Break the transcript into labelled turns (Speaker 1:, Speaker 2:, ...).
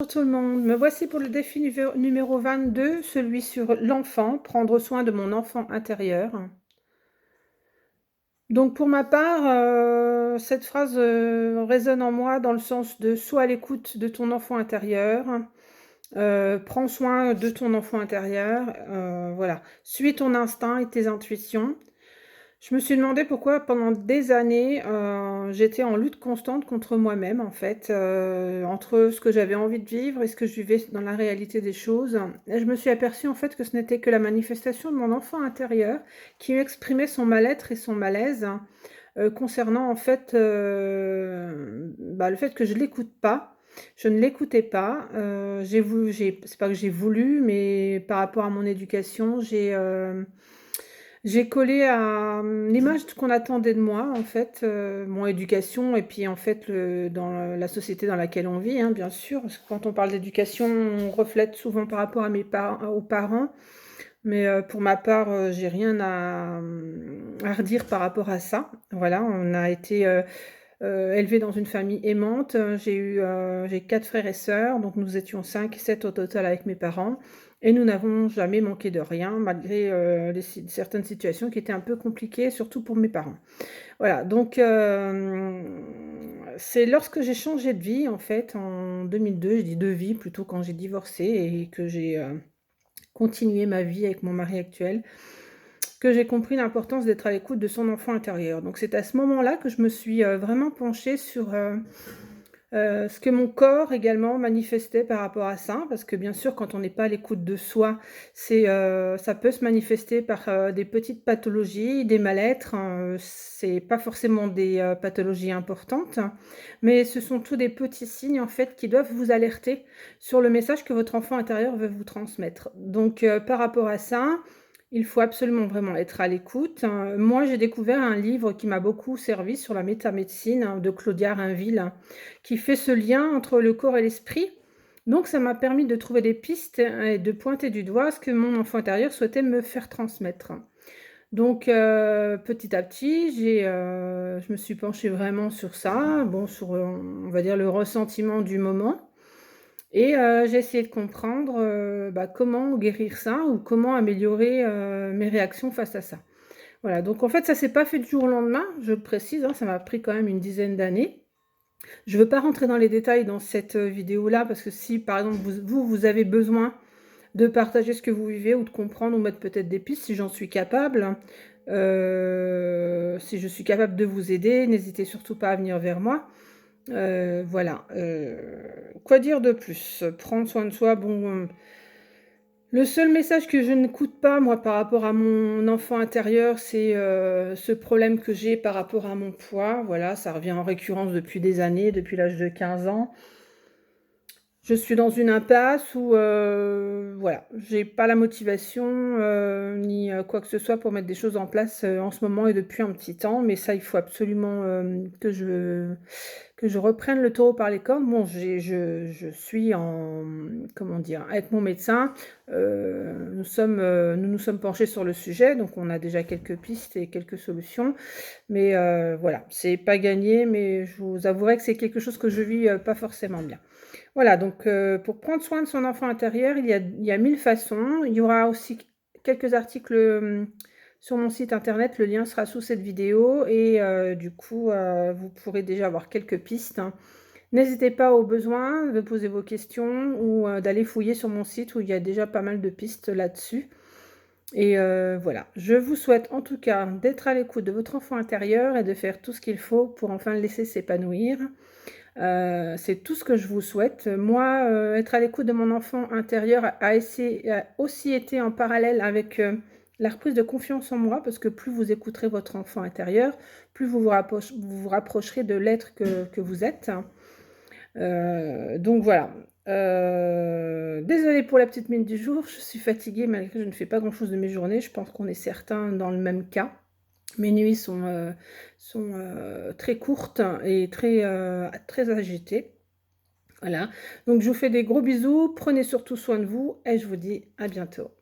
Speaker 1: Bonjour tout le monde, me voici pour le défi numéro 22, celui sur l'enfant, prendre soin de mon enfant intérieur. Donc pour ma part, cette phrase, résonne en moi dans le sens de: «Sois à l'écoute de ton enfant intérieur, prends soin de ton enfant intérieur», voilà. Suis ton instinct et tes intuitions. Je me suis demandé pourquoi pendant des années, j'étais en lutte constante contre moi-même en fait, entre ce que j'avais envie de vivre et ce que je vivais dans la réalité des choses, et je me suis aperçue en fait que ce n'était que la manifestation de mon enfant intérieur qui exprimait son mal-être et son malaise, concernant en fait, le fait que je l'écoute pas. Je ne l'écoutais pas, c'est pas que j'ai voulu, mais par rapport à mon éducation, j'ai collé à, l'image qu'on attendait de moi en fait, mon éducation et puis en fait dans la société dans laquelle on vit, hein, bien sûr. Parce que quand on parle d'éducation, on reflète souvent par rapport à aux parents. Mais, pour ma part, j'ai rien à redire par rapport à ça. Voilà, on a été, élevés dans une famille aimante. J'ai 4 frères et sœurs, donc nous étions 5, 7 au total avec mes parents, et nous n'avons jamais manqué de rien malgré, certaines situations qui étaient un peu compliquées, surtout pour mes parents. Voilà, donc c'est lorsque j'ai changé de vie, en fait, en 2002, je dis de vie plutôt, quand j'ai divorcé et que j'ai, continué ma vie avec mon mari actuel, que j'ai compris l'importance d'être à l'écoute de son enfant intérieur. Donc c'est à ce moment-là que je me suis, vraiment penchée sur, ce que mon corps également manifestait par rapport à ça. Parce que bien sûr, quand on n'est pas à l'écoute de soi, ça peut se manifester par, des petites pathologies, des mal-être, hein, c'est pas forcément des, pathologies importantes, hein, mais ce sont tous des petits signes en fait qui doivent vous alerter sur le message que votre enfant intérieur veut vous transmettre. Donc, par rapport à ça, il faut absolument vraiment être à l'écoute, hein. Moi, j'ai découvert un livre qui m'a beaucoup servi sur la métamédecine, hein, de Claudia Rainville, qui fait ce lien entre le corps et l'esprit. Donc ça m'a permis de trouver des pistes et de pointer du doigt ce que mon enfant intérieur souhaitait me faire transmettre. Donc petit à petit, je me suis penchée vraiment sur ça, bon sur, on va dire le ressentiment du moment, et j'ai essayé de comprendre, comment guérir ça ou comment améliorer, mes réactions face à ça. Voilà, donc en fait ça s'est pas fait du jour au lendemain, je le précise, hein, ça m'a pris quand même une dizaine d'années. Je ne veux pas rentrer dans les détails dans cette, vidéo-là, parce que si par exemple vous avez besoin de partager ce que vous vivez ou de comprendre ou mettre peut-être des pistes, si j'en suis capable, si je suis capable de vous aider, n'hésitez surtout pas à venir vers moi. Voilà, quoi dire de plus? Prendre soin de soi, bon, le seul message que je n'écoute pas, moi, par rapport à mon enfant intérieur, c'est, ce problème que j'ai par rapport à mon poids. Voilà, ça revient en récurrence depuis des années, depuis l'âge de 15 ans. Je suis dans une impasse où, voilà, j'ai pas la motivation, ni, quoi que ce soit pour mettre des choses en place, en ce moment et depuis un petit temps. Mais ça, il faut absolument, que je reprenne le taureau par les cornes. Bon, je suis en, comment dire? Avec mon médecin, nous nous sommes penchés sur le sujet, donc on a déjà quelques pistes et quelques solutions. Mais, voilà, c'est pas gagné, mais je vous avouerai que c'est quelque chose que je vis, pas forcément bien. Voilà, donc pour prendre soin de son enfant intérieur, il y a 1000 façons. Il y aura aussi quelques articles, sur mon site internet. Le lien sera sous cette vidéo, et du coup, vous pourrez déjà avoir quelques pistes, hein. N'hésitez pas au besoin de poser vos questions ou d'aller fouiller sur mon site où il y a déjà pas mal de pistes là-dessus, et voilà. Je vous souhaite en tout cas d'être à l'écoute de votre enfant intérieur et de faire tout ce qu'il faut pour enfin le laisser s'épanouir. C'est tout ce que je vous souhaite. Moi, être à l'écoute de mon enfant intérieur a aussi été en parallèle avec, la reprise de confiance en moi, parce que plus vous écouterez votre enfant intérieur, plus vous vous rapprocherez de l'être que vous êtes. Donc voilà. Désolée pour la petite mine du jour, je suis fatiguée malgré que je ne fais pas grand-chose de mes journées. Je pense qu'on est certains dans le même cas. Mes nuits sont, très courtes et très agitées. Voilà, donc je vous fais des gros bisous, prenez surtout soin de vous et je vous dis à bientôt.